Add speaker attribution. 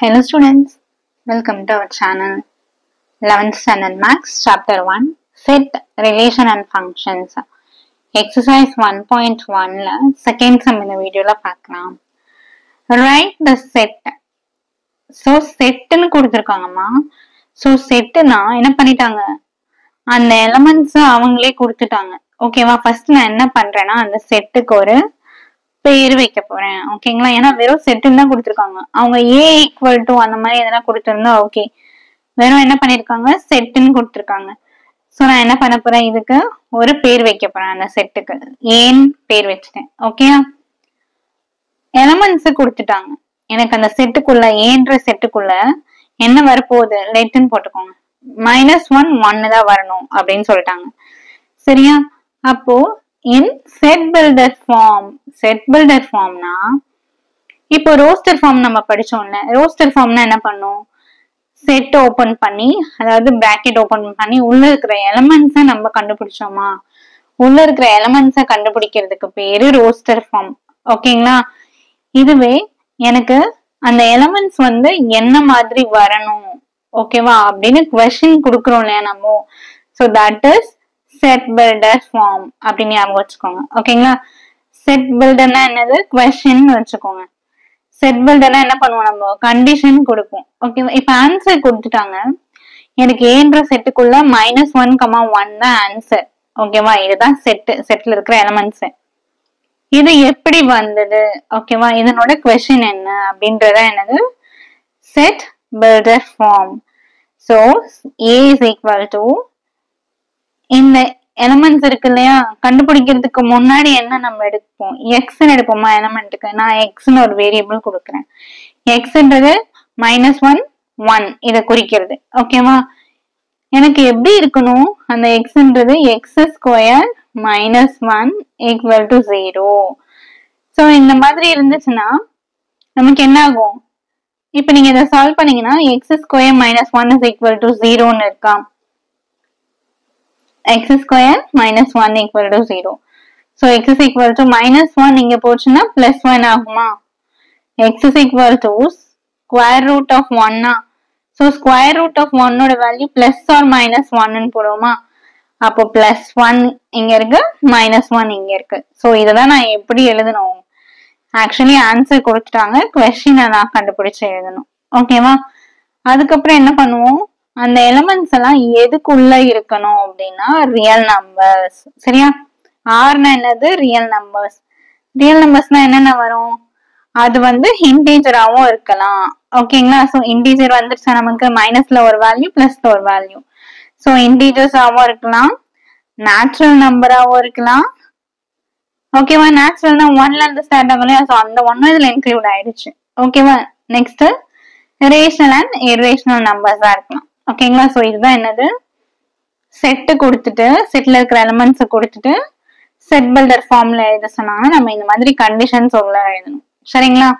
Speaker 1: Hello students, welcome to our channel. 11th standard maths chapter 1 set relation and functions exercise 1.1 la second sum இந்த வீடியோல பார்க்கலாம். Write the set. So set ன்னு கொடுத்திருக்காங்கம்மா. So setனா என்ன பண்ணிட்டாங்க, அந்த elements அவங்களே கொடுத்துட்டாங்க. ஓகேவா, ஃபர்ஸ்ட் நான் என்ன பண்றேன்னா அந்த செட்டுக்கு ஒரு பேர் வைக்க போறேன். ஓகேங்களா, ஏன்னா வெறும் செட்டுன்னு தான் கொடுத்துருக்காங்க. அவங்க ஏ ஈக்குவல் டு அந்த மாதிரி எதனா கொடுத்துருந்தா ஓகே, வெறும் என்ன பண்ணிருக்காங்க செட்டுன்னு கொடுத்துருக்காங்க. ஸோ நான் என்ன பண்ண போறேன், இதுக்கு ஒரு பேர் வைக்க போறேன். அந்த செட்டுக்கு ஏன் பேர் வச்சுட்டேன். ஓகே, எலமெண்ட்ஸ் கொடுத்துட்டாங்க எனக்கு. அந்த செட்டுக்குள்ள ஏன்ற செட்டுக்குள்ள என்ன வரப்போகுது லெட்டுன்னு போட்டுக்கோங்க. -1 1 தான் வரணும் அப்படின்னு சொல்லிட்டாங்க. சரியா, அப்போ in set builder form, set builder formனா இப்போ ரோஸ்டர் ஃபார்ம் நம்ம படிச்சோம்ல. ரோஸ்டர் ஃபார்ம்னா என்ன பண்ணும், செட் ஓபன் பண்ணி, அதாவது பிராக்கெட் ஓபன் பண்ணி உள்ள இருக்கிற எலிமெண்ட்ஸை நம்ம கண்டுபிடிச்சோமா, உள்ள இருக்கிற எலிமெண்ட்ஸை கண்டுபிடிக்கிறதுக்கு பேரு ரோஸ்டர் ஃபார்ம். ஓகேங்களா, இதுவே எனக்கு அந்த எலிமெண்ட்ஸ் என்ன மாதிரி வரணும் ஓகேவா அப்படின்னு கொஸ்டின் கொடுக்குறோம் இல்லையா நம்ம. So that is set builder form அப்படின்னு ஞாபகம் வச்சுக்கோங்க. ஓகேங்களா, செட் பில்டர்னா என்னது, கொஸ்டின் வச்சுக்கோங்க. செட் பில்டர்னா என்ன பண்ணுவோம், நம்ம கண்டிஷன் கொடுப்போம். ஓகேவா, இப்ப ஆன்சர் கொடுத்துட்டாங்க எனக்கு ஏன்ற செட்டுக்குள்ள -1, 1 தான் ஆன்சர். ஓகேவா, இதுதான் செட்ல இருக்கிற எலிமெண்ட்ஸ். இது எப்படி வந்தது, ஓகேவா, இதனோட கொஸ்டின் என்ன அப்படின்றத என்னது set builder form. So A is equal to இந்த எலிமெண்ட்ஸ் இருக்கு இல்லையா, கண்டுபிடிக்கிறதுக்கு முன்னாடி என்ன நம்ம எடுப்போம், எக்ஸ்ன்னு எடுப்போமா எலிமெண்ட்டுக்கு. நான் எக்ஸ்ன்னு ஒரு வேரியபிள் கொடுக்குறேன். எக்ஸ்ன்றது -1 1 இதை குறிக்கிறது. ஓகேவா, எனக்கு எப்படி இருக்கணும், அந்த எக்ஸ்ன்றது x² -1 ஈக்குவல் டு 0. ஸோ இந்த மாதிரி இருந்துச்சுன்னா நமக்கு என்ன ஆகும், இப்ப நீங்க இதை சால்வ் பண்ணீங்கன்னா x² -1 is equal to 0ன்னு இருக்கா. x² -1 equal to 0. So x is equal to -1 இங்க போச்சுன்னா +1 ஆகுமா. x is equal to square root of 1. So square root of 1 ஓட வேல்யூ பிளஸ் ஆர் -1 போடுவோமா. அப்போ +1 இங்க இருக்கு, -1 இங்க இருக்கு. ஸோ இததான் நான் எப்படி எழுதணும், ஆக்சுவலி ஆன்சர் கொடுத்துட்டாங்க, கொஸ்டினை நான் கண்டுபிடிச்சு எழுதணும். ஓகேவா, அதுக்கப்புறம் என்ன பண்ணுவோம், அந்த எலிமெண்ட்ஸ் எல்லாம் எதுக்குள்ள இருக்கணும் அப்படின்னா ரியல் நம்பர்ஸ். சரியா, ஆர்னா என்னது, ரியல் நம்பர்ஸ். ரியல் நம்பர்ஸ்னா என்னென்ன வரும், அது இன்டீஜராவும் இருக்கலாம். ஓகேங்களா, ஸோ இன்டீஜர் வந்துருச்சா நமக்கு, மைனஸ்ல ஒரு வேல்யூ பிளஸ்ல ஒரு வேல்யூ. ஸோ இன்டீஜர்ஸாவும் இருக்கலாம், நேச்சுரல் நம்பராகவும் இருக்கலாம். ஓகேவா, நேச்சுரல்னா 1ல இருந்து ஸ்டார்ட் ஆகும் இல்லையா, ஸோ அந்த 1 இதுல இன்க்ளூட் ஆயிடுச்சு. ஓகேவா, நெக்ஸ்ட் ரேஷனல் அண்ட் இர்ரேஷனல் நம்பர்ஸா இருக்கலாம். ஓகேங்களா, ஸோ இதுதான் என்னது, செட்டு கொடுத்துட்டு செட்ல இருக்கிற எலிமெண்ட்ஸ் கொடுத்துட்டு செட் பில்டர் ஃபார்ம்ல எழுத சொன்னாங்கன்னா நம்ம இந்த மாதிரி கண்டிஷன்ஸ் உள்ள எழுதணும். சரிங்களா.